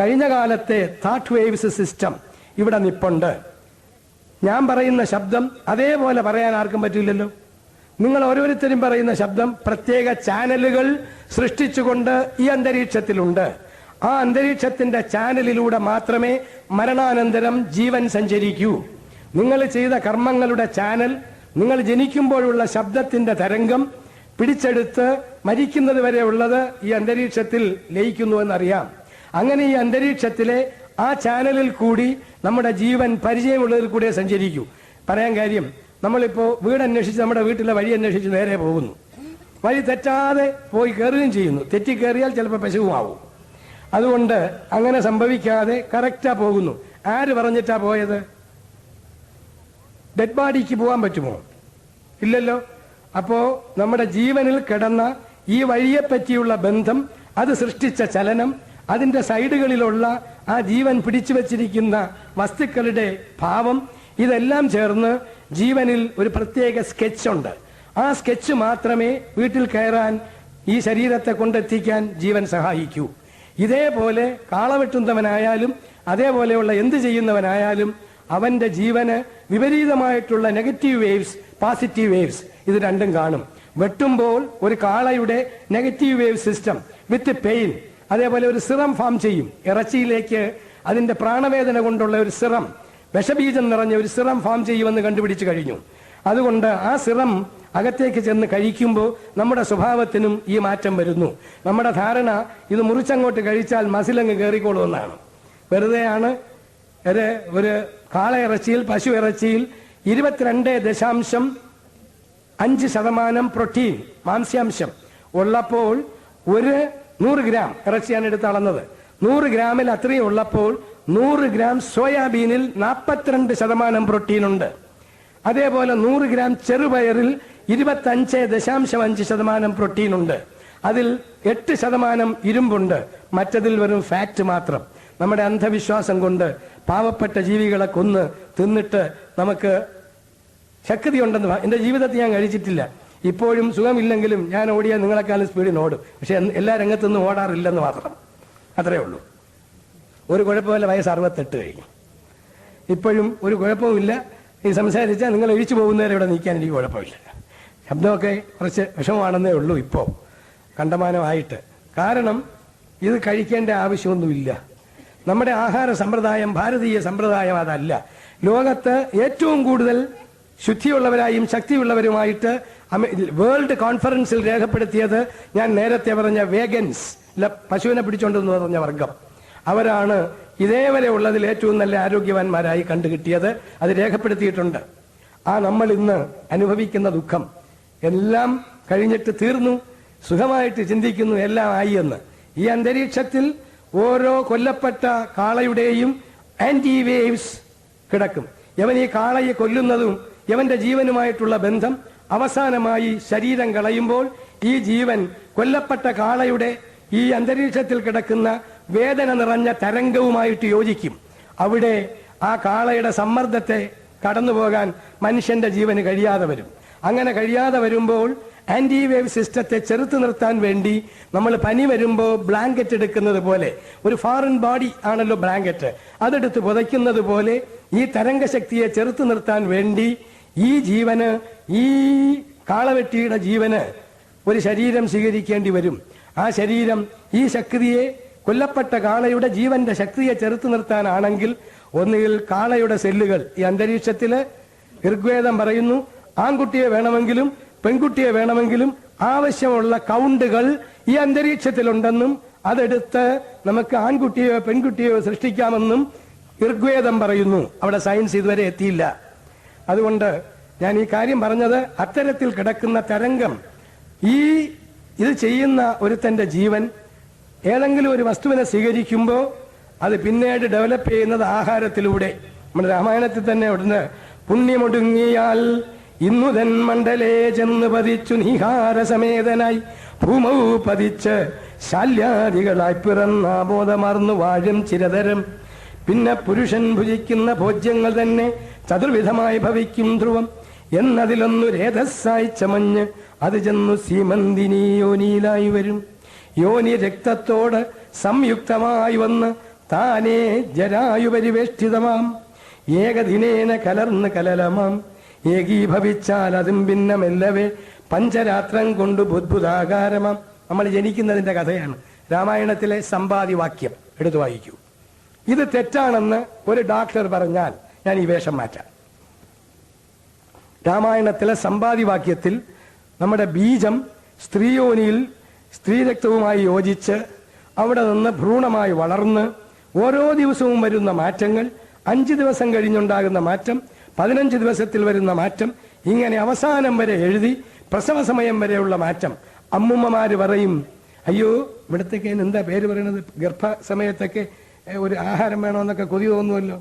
കഴിഞ്ഞ കാലത്തെ thought waves system ഇവിടെ നിപ്പുണ്ട്. ഞാൻ പറയുന്ന ശബ്ദം അതേപോലെ പറയാൻ ആർക്കും പറ്റില്ലല്ലോ. നിങ്ങൾ ഓരോരുത്തരും പറയുന്ന ശബ്ദം പ്രത്യേക ചാനലുകൾ സൃഷ്ടിച്ചുകൊണ്ട് ഈ അന്തരീക്ഷത്തിലുണ്ട്. ആ അന്തരീക്ഷത്തിന്റെ ചാനലിലൂടെ മാത്രമേ മരണാനന്തരം ജീവൻ സഞ്ചരിക്കൂ. നിങ്ങൾ ചെയ്ത കർമ്മങ്ങളുടെ ചാനൽ, നിങ്ങൾ ജനിക്കുമ്പോഴുള്ള ശബ്ദത്തിന്റെ തരംഗം പിടിച്ചെടുത്ത് മരിക്കുന്നത് വരെ ഉള്ളത് ഈ അന്തരീക്ഷത്തിൽ ലയിക്കുന്നുവെന്നറിയാം. അങ്ങനെ ഈ അന്തരീക്ഷത്തിലെ ആ ചാനലിൽ കൂടി നമ്മുടെ ജീവൻ പരിചയമുള്ളതിൽ കൂടെ സഞ്ചരിക്കൂ. പറയാൻ കാര്യം, നമ്മളിപ്പോ വീട് അന്വേഷിച്ച് നമ്മുടെ വീട്ടിലെ വഴി അന്വേഷിച്ച് നേരെ പോകുന്നു. വഴി തെറ്റാതെ പോയി കയറുകയും ചെയ്യുന്നു. തെറ്റിക്കേറിയാൽ ചിലപ്പോൾ പശുവുമാവും. അതുകൊണ്ട് അങ്ങനെ സംഭവിക്കാതെ കറക്റ്റാ പോകുന്നു. ആര് പറഞ്ഞിട്ടാ പോയത്? ഡെഡ് ബോഡിക്ക് പോകാൻ പറ്റുമോ? ഇല്ലല്ലോ. അപ്പോ നമ്മുടെ ജീവനിൽ കിടന്ന ഈ വഴിയെ പറ്റിയുള്ള ബന്ധം, അത് സൃഷ്ടിച്ച ചലനം, അതിന്റെ സൈഡുകളിലുള്ള ആ ജീവൻ പിടിച്ചു വച്ചിരിക്കുന്ന വസ്തുക്കളുടെ ഭാവം, ഇതെല്ലാം ചേർന്ന് ജീവനിൽ ഒരു പ്രത്യേക സ്കെച്ചുണ്ട്. ആ സ്കെച്ച് മാത്രമേ വീട്ടിൽ കയറാൻ, ഈ ശരീരത്തെ കൊണ്ടെത്തിക്കാൻ ജീവൻ സഹായിക്കൂ. ഇതേപോലെ കാള വെട്ടുന്നവനായാലും അതേപോലെയുള്ള എന്ത് ചെയ്യുന്നവനായാലും അവന്റെ ജീവന് വിപരീതമായിട്ടുള്ള നെഗറ്റീവ് വേവ്സ്, പോസിറ്റീവ് വേവ്സ്, ഇത് രണ്ടും കാണും. വെട്ടുമ്പോൾ ഒരു കാളയുടെ നെഗറ്റീവ് വേവ് സിസ്റ്റം വിത്ത് പെയിൻ, അതേപോലെ ഒരു സിറം ഫാം ചെയ്യും. ഇറച്ചിയിലേക്ക് അതിന്റെ പ്രാണവേദന കൊണ്ടുള്ള ഒരു സിറം, വിഷബീജം നിറഞ്ഞ ഒരു സിറം ഫാം ചെയ്യുമെന്ന് കണ്ടുപിടിച്ചു കഴിഞ്ഞു. അതുകൊണ്ട് ആ സിറം അകത്തേക്ക് ചെന്ന് കഴിക്കുമ്പോൾ നമ്മുടെ സ്വഭാവത്തിനും ഈ മാറ്റം വരുന്നു. നമ്മുടെ ധാരണ ഇത് മുറിച്ചങ്ങോട്ട് കഴിച്ചാൽ മസിലങ്ങ് കയറിക്കോളുമെന്നാണ്. വെറുതെയാണ്. ഒരു കാള ഇറച്ചിയിൽ, പശു ഇറച്ചിയിൽ 22.5% പ്രോട്ടീൻ, മാംസ്യാംശം ഉള്ളപ്പോൾ, ഒരു 100 ഗ്രാം ഇറച്ചിയാണ് എടുത്ത് അളന്നത്. 100 ഗ്രാമിൽ അത്രയും ഉള്ളപ്പോൾ 100 ഗ്രാം സോയാബീനിൽ 42% പ്രോട്ടീൻ ഉണ്ട്. അതേപോലെ 100 ഗ്രാം ചെറുപയറിൽ 25.5% പ്രോട്ടീൻ ഉണ്ട്. അതിൽ 8% ഇരുമ്പുണ്ട്. മറ്റതിൽ വെറും ഫാറ്റ് മാത്രം. നമ്മുടെ അന്ധവിശ്വാസം കൊണ്ട് പാവപ്പെട്ട ജീവികളെ കൊന്ന് തിന്നിട്ട് നമുക്ക് ശക്തിയുണ്ടെന്ന്, എന്റെ ജീവിതത്തിൽ ഞാൻ കഴിച്ചിട്ടില്ല. ഇപ്പോഴും സുഖമില്ലെങ്കിലും ഞാൻ ഓടിയാൽ നിങ്ങളെക്കാളും സ്പീഡിൽ ഓടും. പക്ഷെ എല്ലാ രംഗത്തുനിന്നും ഓടാറില്ലെന്ന് മാത്രം. അത്രേ ഉള്ളൂ. ഒരു കുഴപ്പമില്ല. വയസ്സ് 68 കഴിഞ്ഞു. ഇപ്പോഴും ഒരു കുഴപ്പവുമില്ല. ഈ സംസാരിച്ചാൽ നിങ്ങൾ എഴിച്ചു പോകുന്നവരെ ഇവിടെ നീക്കാൻ എനിക്ക് കുഴപ്പമില്ല. ശബ്ദമൊക്കെ കുറച്ച് വിഷമമാണെന്നേ ഉള്ളൂ ഇപ്പോൾ കണ്ടമാനമായിട്ട്. കാരണം ഇത് കഴിക്കേണ്ട ആവശ്യമൊന്നുമില്ല. നമ്മുടെ ആഹാര സമ്പ്രദായം, ഭാരതീയ സമ്പ്രദായം അതല്ല. ലോകത്ത് ഏറ്റവും കൂടുതൽ ശുദ്ധിയുള്ളവരായും ശക്തിയുള്ളവരുമായിട്ട് വേൾഡ് കോൺഫറൻസിൽ രേഖപ്പെടുത്തിയത് ഞാൻ നേരത്തെ പറഞ്ഞ വേഗൻസ്, പശുവിനെ പിടിച്ചോണ്ടെന്ന് പറഞ്ഞ വർഗം. അവരാണ് ഇതേവരെ ഉള്ളതിൽ ഏറ്റവും നല്ല ആരോഗ്യവാന്മാരായി കണ്ടുകിട്ടിയത്. അത് രേഖപ്പെടുത്തിയിട്ടുണ്ട്. ആ നമ്മൾ ഇന്ന് അനുഭവിക്കുന്ന ദുഃഖം എല്ലാം കഴിഞ്ഞിട്ട് തീർന്നു, സുഖമായിട്ട് ചിന്തിക്കുന്നു എല്ലാം ആയി എന്ന്. ഈ അന്തരീക്ഷത്തിൽ ഓരോ കൊല്ലപ്പെട്ട കാളയുടെയും ആന്റി വേവ്സ് കിടക്കും. യവൻ ഈ കാളയെ കൊല്ലുന്നതും യവന്റെ ജീവനുമായിട്ടുള്ള ബന്ധം അവസാനമായി ശരീരം കളയുമ്പോൾ ഈ ജീവൻ കൊല്ലപ്പെട്ട കാളയുടെ ഈ അന്തരീക്ഷത്തിൽ കിടക്കുന്ന വേദന നിറഞ്ഞ തരംഗവുമായിട്ട് യോജിക്കും. അവിടെ ആ കാളയുടെ സമ്മർദ്ദത്തെ കടന്നുപോകാൻ മനുഷ്യന്റെ ജീവന് കഴിയാതെ വരും. അങ്ങനെ കഴിയാതെ വരുമ്പോൾ ആന്റി വേവ് സിസ്റ്റത്തെ ചെറുത്തു നിർത്താൻ വേണ്ടി നമ്മൾ പനി വരുമ്പോൾ ബ്ലാങ്കറ്റ് എടുക്കുന്നത് പോലെ, ഒരു ഫോറിൻ ബോഡി ആണല്ലോ ബ്ലാങ്കറ്റ്, അതെടുത്ത് പുതയ്ക്കുന്നത് പോലെ ഈ തരംഗശക്തിയെ ചെറുത്തു നിർത്താൻ വേണ്ടി ഈ ജീവന്, ഈ കാളവെട്ടിയുടെ ജീവന് ഒരു ശരീരം സ്വീകരിക്കേണ്ടി വരും. ആ ശരീരം ഈ ശക്തിയെ, കൊല്ലപ്പെട്ട കാളയുടെ ജീവന്റെ ശക്തിയെ ചെറുത്തു നിർത്താനാണെങ്കിൽ ഒന്നുകിൽ കാളയുടെ സെല്ലുകൾ ഈ അന്തരീക്ഷത്തില്, ഋഗ്വേദം പറയുന്നു, ആൺകുട്ടിയെ വേണമെങ്കിലും പെൺകുട്ടിയെ വേണമെങ്കിലും ആവശ്യമുള്ള കൗണ്ടുകൾ ഈ അന്തരീക്ഷത്തിലുണ്ടെന്നും അതെടുത്ത് നമുക്ക് ആൺകുട്ടിയോ പെൺകുട്ടിയോ സൃഷ്ടിക്കാമെന്നും ഋഗ്വേദം പറയുന്നു. അവിടെ സയൻസ് ഇതുവരെ എത്തിയില്ല. അതുകൊണ്ട് ഞാൻ ഈ കാര്യം പറഞ്ഞത്, അത്തരത്തിൽ കിടക്കുന്ന തരംഗം, ഇത് ചെയ്യുന്ന ഒരുത്തന്റെ ജീവൻ ഏതെങ്കിലും ഒരു വസ്തുവിനെ സ്വീകരിക്കുമ്പോൾ അത് പിന്നീട് ഡെവലപ്പ് ചെയ്യുന്നത് ആഹാരത്തിലൂടെ. നമ്മുടെ രാമായണത്തിൽ തന്നെ ഉടനെ പുണ്യമൊടുങ്ങിയാൽ ഇന്നുതൻ മണ്ഡലേ ചെന്ന് പതിച്ചു നീഹാരസമേതനായി ഭൂമൗ പതിച്ച് ശാല്യാദികളായി പിറന്ന ബോധമർന്നു വാഴും ചിരതരം. പിന്നെ പുരുഷൻ ഭുജിക്കുന്ന ഭോജ്യങ്ങൾ തന്നെ ചതുർവിധമായി ഭവിക്കും ധ്രുവം എന്നതിലൊന്നു രേതസ്സായി ചമഞ്ഞ് അത് ചെന്നു സീമന്തിനി യോനിയിലായി വരും. യോനി രക്തത്തോട് സംയുക്തമായി വന്ന് താനേ ജരായുപരിവേഷ്ടിതമാം ഏകദിനേന കലർന്ന് കലലമാം ഏകീഭവിച്ചാൽ അതും ഭിന്നമെല്ലവേ പഞ്ചരാത്രം കൊണ്ട് ബുദ്ബുദാകാരമാം. നമ്മൾ ജനിക്കുന്നതിന്റെ കഥയാണ്. രാമായണത്തിലെ സമ്പാദിവാക്യം എടുത്തു വായിക്കൂ. ഇത് തെറ്റാണെന്ന് ഒരു ഡോക്ടർ പറഞ്ഞാൽ ഞാൻ ഈ വേഷം മാറ്റാം. രാമായണത്തിലെ സമ്പാദിവാക്യത്തിൽ നമ്മുടെ ബീജം സ്ത്രീയോനിയിൽ സ്ത്രീരക്തവുമായി യോജിച്ച് അവിടെ നിന്ന് ഭ്രൂണമായി വളർന്ന് ഓരോ ദിവസവും വരുന്ന മാറ്റങ്ങൾ, 5 ദിവസം കഴിഞ്ഞുണ്ടാകുന്ന മാറ്റം, 15 ദിവസത്തിൽ വരുന്ന മാറ്റം, ഇങ്ങനെ അവസാനം വരെ എഴുതി പ്രസവ സമയം വരെയുള്ള മാറ്റം. അമ്മുമ്മമാര് പറയും, അയ്യോ ഇവിടത്തേക്ക് എന്താ പേര് പറയണത്, ഗർഭസമയത്തൊക്കെ ഒരു ആഹാരം വേണമെന്നൊക്കെ കൊതി തോന്നുമല്ലോ,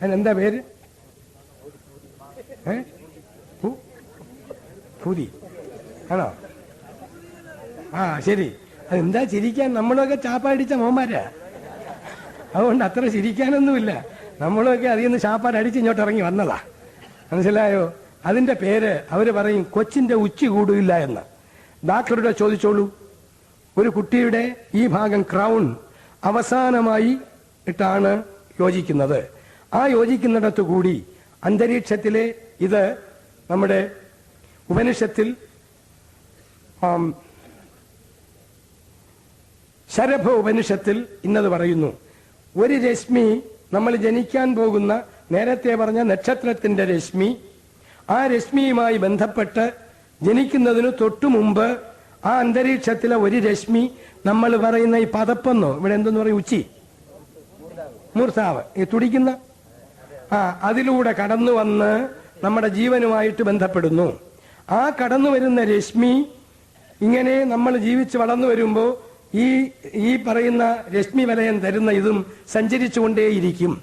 അതിനെന്താ പേര്? പൂതി ആണോ? ആ ശരി. അതെന്താ ചിരിക്കാൻ? നമ്മളൊക്കെ ചാപ്പാടിച്ച മോന്മാരാ, അതുകൊണ്ട് അത്ര ചിരിക്കാനൊന്നുമില്ല. നമ്മളൊക്കെ അതിൽ നിന്ന് ചാപ്പാടടിച്ച് ഇങ്ങോട്ട് ഇറങ്ങി വന്നതാ, മനസ്സിലായോ? അതിന്റെ പേര് അവര് പറയും കൊച്ചിന്റെ ഉച്ചി കൂടില്ല എന്ന്. ഡോക്ടറുടെ ചോദിച്ചോളൂ, ഒരു കുട്ടിയുടെ ഈ ഭാഗം ക്രൗൺ അവസാനമായി ഇട്ടാണ് യോജിക്കുന്നത്. ആ യോജിക്കുന്നിടത്തു കൂടി അന്തരീക്ഷത്തിലെ ഇത് നമ്മുടെ ഉപനിഷത്തിൽ ശരഭ ഉപനിഷത്തിൽ ഇന്നത് പറയുന്നു. ഒരു രശ്മി, നമ്മൾ ജനിക്കാൻ പോകുന്ന നേരത്തെ പറഞ്ഞ നക്ഷത്രത്തിന്റെ രശ്മി, ആ രശ്മിയുമായി ബന്ധപ്പെട്ട് ജനിക്കുന്നതിന് തൊട്ടു മുമ്പ് ആ അന്തരീക്ഷത്തിലെ ഒരു രശ്മി, നമ്മൾ പറയുന്ന ഈ പതപ്പെന്നോ ഇവിടെ എന്തെന്ന് പറയും, ഉച്ചി, മൂർധാവ്, ഈ തുടിക്കുന്ന അതിലൂടെ കടന്നു വന്ന് നമ്മുടെ ജീവനുമായിട്ട് ബന്ധപ്പെടുന്നു. ആ കടന്നു വരുന്ന രശ്മി ഇങ്ങനെ നമ്മൾ ജീവിച്ച് വളർന്നു വരുമ്പോൾ ഈ പറയുന്ന രശ്മി വലയം തരുന്ന ഇതും സഞ്ചരിച്ചുകൊണ്ടേയിരിക്കും.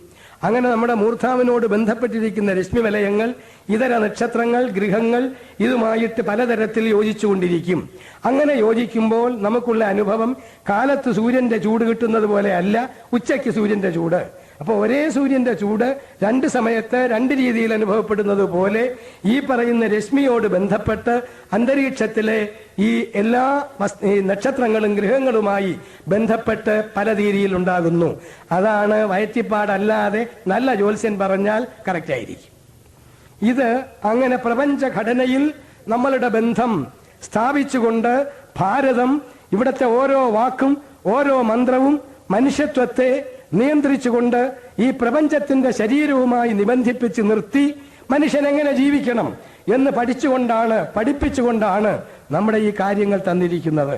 അങ്ങനെ നമ്മുടെ മൂർധാവിനോട് ബന്ധപ്പെട്ടിരിക്കുന്ന രശ്മി വലയങ്ങൾ ഇതര നക്ഷത്രങ്ങൾ, ഗൃഹങ്ങൾ ഇതുമായിട്ട് പലതരത്തിൽ യോജിച്ചുകൊണ്ടിരിക്കും. അങ്ങനെ യോജിക്കുമ്പോൾ നമുക്കുള്ള അനുഭവം കാലത്ത് സൂര്യന്റെ ചൂട് കിട്ടുന്നത് പോലെ അല്ല ഉച്ചയ്ക്ക് സൂര്യന്റെ ചൂട്. അപ്പോൾ ഒരേ സൂര്യന്റെ ചൂട് 2 സമയത്ത് 2 രീതിയിൽ അനുഭവപ്പെടുന്നത് പോലെ ഈ പറയുന്ന രശ്മിയോട് ബന്ധപ്പെട്ട് അന്തരീക്ഷത്തിലെ ഈ എല്ലാ നക്ഷത്രങ്ങളും ഗ്രഹങ്ങളുമായി ബന്ധപ്പെട്ട് പല രീതിയിൽ ഉണ്ടാകുന്നു. അതാണ് വയറ്റിപ്പാടല്ലാതെ നല്ല ജ്യോത്സ്യൻ പറഞ്ഞാൽ കറക്റ്റ് ആയിരിക്കും. ഇത് അങ്ങനെ പ്രപഞ്ചഘടനയിൽ നമ്മളുടെ ബന്ധം സ്ഥാപിച്ചുകൊണ്ട് ഭാരതം ഇവിടുത്തെ ഓരോ വാക്കും ഓരോ മന്ത്രവും മനുഷ്യത്വത്തെ നിയന്ത്രിച്ചുകൊണ്ട് ഈ പ്രപഞ്ചത്തിന്റെ ശരീരവുമായി നിബന്ധിപ്പിച്ച് നിർത്തി മനുഷ്യൻ എങ്ങനെ ജീവിക്കണം എന്ന് പഠിപ്പിച്ചുകൊണ്ടാണ് നമ്മുടെ ഈ കാര്യങ്ങൾ തന്നിരിക്കുന്നത്.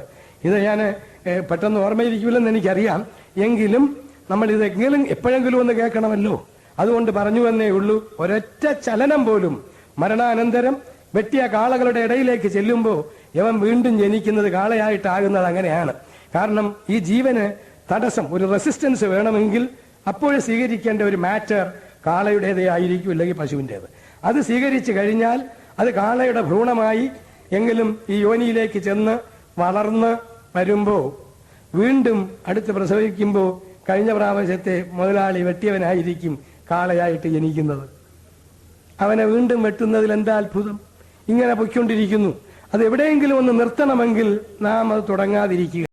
ഇത് ഞാൻ പെട്ടെന്ന് ഓർമ്മയിരിക്കില്ലെന്ന് എനിക്കറിയാം, എങ്കിലും നമ്മൾ ഇതെങ്കിലും എപ്പോഴെങ്കിലും ഒന്ന് കേൾക്കണമല്ലോ, അതുകൊണ്ട് പറഞ്ഞു എന്നേ ഉള്ളൂ. ഒരൊറ്റ ചലനം പോലും മരണാനന്തരം വെട്ടിയ കാളകളുടെ ഇടയിലേക്ക് ചെല്ലുമ്പോൾ ഇവൻ വീണ്ടും ജനിക്കുന്നത് കാളയായിട്ടാകുന്നത് അങ്ങനെയാണ്. കാരണം ഈ ജീവന് തടസ്സം, ഒരു റെസിസ്റ്റൻസ് വേണമെങ്കിൽ അപ്പോൾ സ്വീകരിക്കേണ്ട ഒരു മാറ്റർ കാളയുടേതേ ആയിരിക്കും, ഇല്ലെങ്കിൽ പശുവിൻ്റേത്. അത് സ്വീകരിച്ചു കഴിഞ്ഞാൽ അത് കാളയുടെ ഭ്രൂണമായി എങ്കിലും ഈ യോനിയിലേക്ക് ചെന്ന് വളർന്ന് വരുമ്പോൾ വീണ്ടും അടുത്ത് പ്രസവിക്കുമ്പോൾ കഴിഞ്ഞ പ്രാവശ്യത്തെ മുതലാളി വെട്ടിയവനായിരിക്കും കാളയായിട്ട് ജനിക്കുന്നത്. അവനെ വീണ്ടും വെട്ടുന്നതിൽ എന്താ അത്ഭുതം? ഇങ്ങനെ പൊയ്ക്കൊണ്ടിരിക്കുന്നു. അത് എവിടെയെങ്കിലും ഒന്ന് നിർത്തണമെങ്കിൽ നാം അത് തുടങ്ങാതിരിക്കുക.